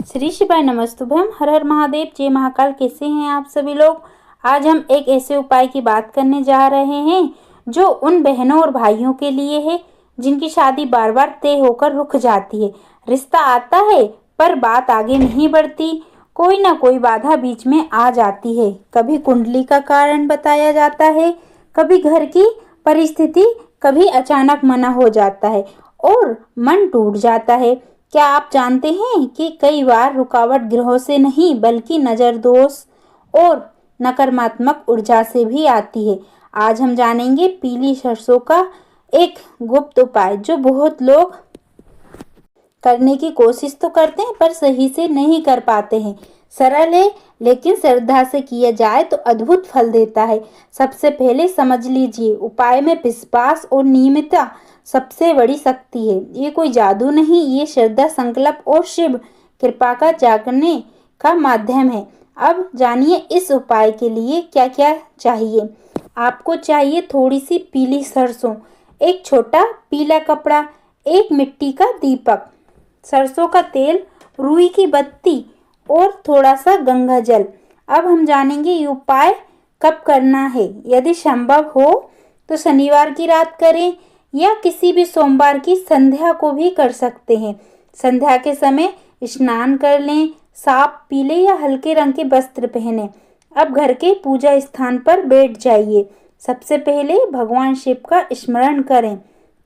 श्री शिवाय नमस्तुभ्यम। हर हर महादेव, जय महाकाल। कैसे हैं आप सभी लोग। आज हम एक ऐसे उपाय की बात करने जा रहे हैं जो उन बहनों और भाइयों के लिए है जिनकी शादी बार बार तय होकर रुक जाती है। रिश्ता आता है पर बात आगे नहीं बढ़ती, कोई ना कोई बाधा बीच में आ जाती है। कभी कुंडली का कारण बताया जाता है, कभी घर की परिस्थिति, कभी अचानक मना हो जाता है और मन टूट जाता है। क्या आप जानते हैं कि कई बार रुकावट ग्रहों से नहीं बल्कि नजर दोष और नकारात्मक ऊर्जा से भी आती है। आज हम जानेंगे पीली सरसों का एक गुप्त उपाय जो बहुत लोग करने की कोशिश तो करते हैं पर सही से नहीं कर पाते हैं। सरल है लेकिन श्रद्धा से किया जाए तो अद्भुत फल देता है। सबसे पहले समझ लीजिए, उपाय में विश्वास और नियमितता सबसे बड़ी शक्ति है। ये कोई जादू नहीं, ये श्रद्धा, संकल्प और शिव कृपा का जागने का माध्यम है। अब जानिए इस उपाय के लिए क्या क्या चाहिए। आपको चाहिए थोड़ी सी पीली सरसों, एक छोटा पीला कपड़ा, एक मिट्टी का दीपक, सरसों का तेल, रुई की बत्ती और थोड़ा सा गंगा जल। अब हम जानेंगे ये उपाय कब करना है। यदि संभव हो तो शनिवार की रात करें या किसी भी सोमवार की संध्या को भी कर सकते हैं। संध्या के समय स्नान कर लें, साफ पीले या हल्के रंग के वस्त्र पहने। अब घर के पूजा स्थान पर बैठ जाइए। सबसे पहले भगवान शिव का स्मरण करें,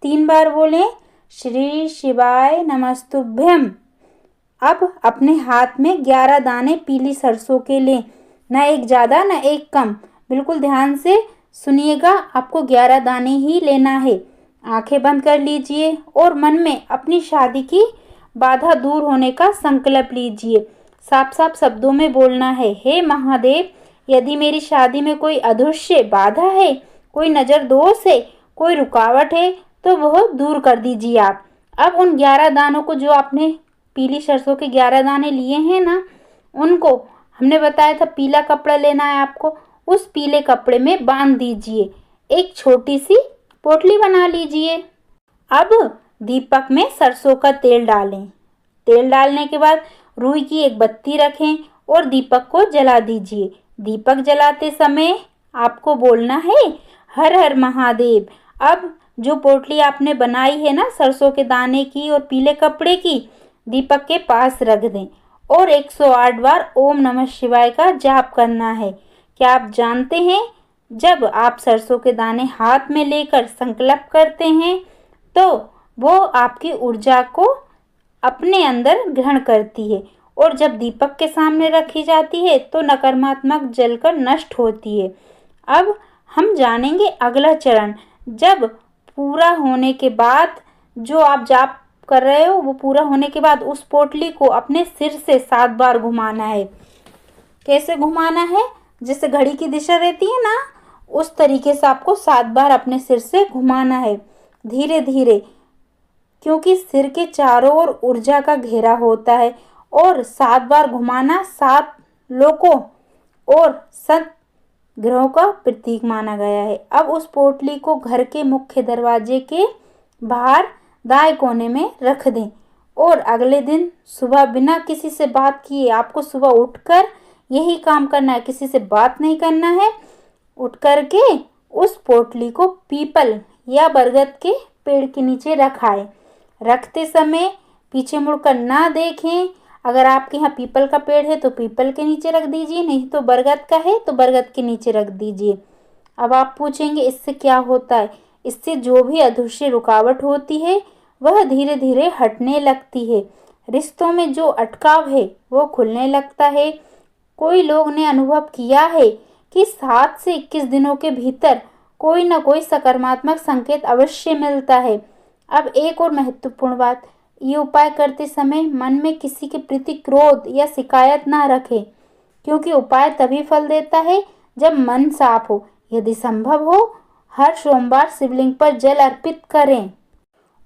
3 बार बोलें श्री शिवाय नमस्तुभ्यम। अब अपने हाथ में 11 दाने पीली सरसों के लें, न एक ज़्यादा न एक कम। बिल्कुल ध्यान से सुनिएगा, आपको 11 दाने ही लेना है। आंखें बंद कर लीजिए और मन में अपनी शादी की बाधा दूर होने का संकल्प लीजिए। साफ साफ शब्दों में बोलना है, हे महादेव, यदि मेरी शादी में कोई अदृश्य बाधा है, कोई नज़र दोष है, कोई रुकावट है तो वह दूर कर दीजिए आप। अब उन 11 दानों को, जो आपने पीली सरसों के 11 दाने लिए हैं ना, उनको हमने बताया था पीला कपड़ा लेना है आपको, उस पीले कपड़े में बांध दीजिए। एक छोटी सी पोटली बना लीजिए। अब दीपक में सरसों का तेल डालें। तेल डालने के बाद रुई की एक बत्ती रखें और दीपक को जला दीजिए। दीपक जलाते समय आपको बोलना है, हर हर महादेव। अब जो पोटली आपने बनाई है ना सरसों के दाने की और पीले कपड़े की, दीपक के पास रख दें और 108 बार ओम नमः शिवाय का जाप करना है। क्या आप जानते हैं, जब आप सरसों के दाने हाथ में लेकर संकल्प करते हैं तो वो आपकी ऊर्जा को अपने अंदर ग्रहण करती है और जब दीपक के सामने रखी जाती है तो नकारात्मक जलकर नष्ट होती है। अब हम जानेंगे अगला चरण। जब पूरा होने के बाद, जो आप जाप कर रहे हो वो पूरा होने के बाद, उस पोटली को अपने सिर से 7 बार घुमाना है। कैसे घुमाना है, जैसे घड़ी की दिशा रहती है ना, उस तरीके से आपको 7 बार अपने सिर से घुमाना है, धीरे धीरे, क्योंकि सिर के चारों ओर ऊर्जा का घेरा होता है और 7 बार घुमाना 7 लोकों और 7 ग्रहों का प्रतीक माना गया है। अब उस पोटली को घर के मुख्य दरवाजे के बाहर दाएं कोने में रख दें और अगले दिन सुबह बिना किसी से बात किए आपको सुबह उठकर यही काम करना है, किसी से बात नहीं करना है। उठ कर के उस पोटली को पीपल या बरगद के पेड़ के नीचे रखाएं। रखते समय पीछे मुड़कर ना देखें। अगर आपके यहाँ पीपल का पेड़ है तो पीपल के नीचे रख दीजिए, नहीं तो बरगद का है तो बरगद के नीचे रख दीजिए। अब आप पूछेंगे इससे क्या होता है। इससे जो भी अदृश्य रुकावट होती है वह धीरे धीरे हटने लगती है। रिश्तों में जो अटकाव है वो खुलने लगता है। कोई लोग ने अनुभव किया है कि 7 से 21 दिनों के भीतर कोई ना कोई सकारात्मक संकेत अवश्य मिलता है। अब एक और महत्वपूर्ण बात, ये उपाय करते समय मन में किसी के प्रति क्रोध या शिकायत ना रखें, क्योंकि उपाय तभी फल देता है जब मन साफ हो। यदि संभव हो हर सोमवार शिवलिंग पर जल अर्पित करें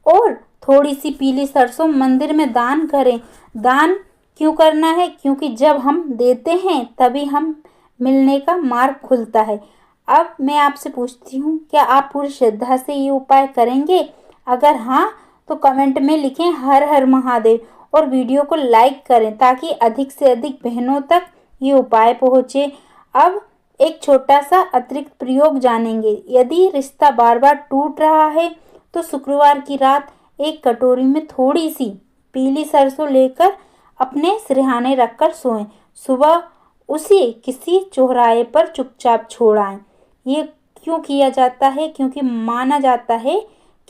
और थोड़ी सी पीली सरसों मंदिर में दान करें। दान क्यों करना है, क्योंकि जब हम देते हैं तभी हम मिलने का मार्ग खुलता है। अब मैं आपसे पूछती हूँ, क्या आप पूरी श्रद्धा से ये उपाय करेंगे? अगर हाँ तो कमेंट में लिखें हर हर महादेव और वीडियो को लाइक करें ताकि अधिक से अधिक बहनों तक ये उपाय पहुँचे। अब एक छोटा सा अतिरिक्त प्रयोग जानेंगे। यदि रिश्ता बार बार टूट रहा है तो शुक्रवार की रात एक कटोरी में थोड़ी सी पीली सरसों लेकर अपने सिरहाने रखकर सोएं। सुबह उसे किसी चौराहे पर चुपचाप छोड़ आएं। ये क्यों किया जाता है? क्योंकि माना जाता है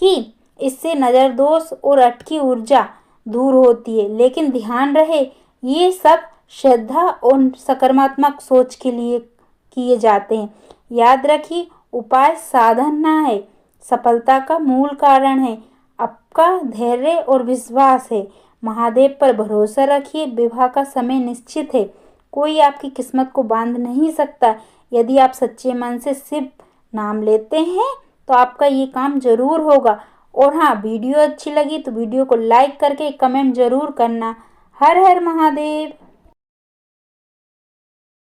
कि इससे नज़र दोष और अटकी ऊर्जा दूर होती है। लेकिन ध्यान रहे, ये सब श्रद्धा और सकारात्मक सोच के लिए किए जाते हैं। याद रखिए, उपाय साधन ना है, सफलता का मूल कारण है आपका धैर्य और विश्वास है। महादेव पर भरोसा रखिए। विवाह का समय निश्चित है, कोई आपकी किस्मत को बांध नहीं सकता। यदि आप सच्चे मन से शिव नाम लेते हैं तो आपका ये काम जरूर होगा। और हाँ, वीडियो अच्छी लगी तो वीडियो को लाइक करके कमेंट जरूर करना। हर हर महादेव।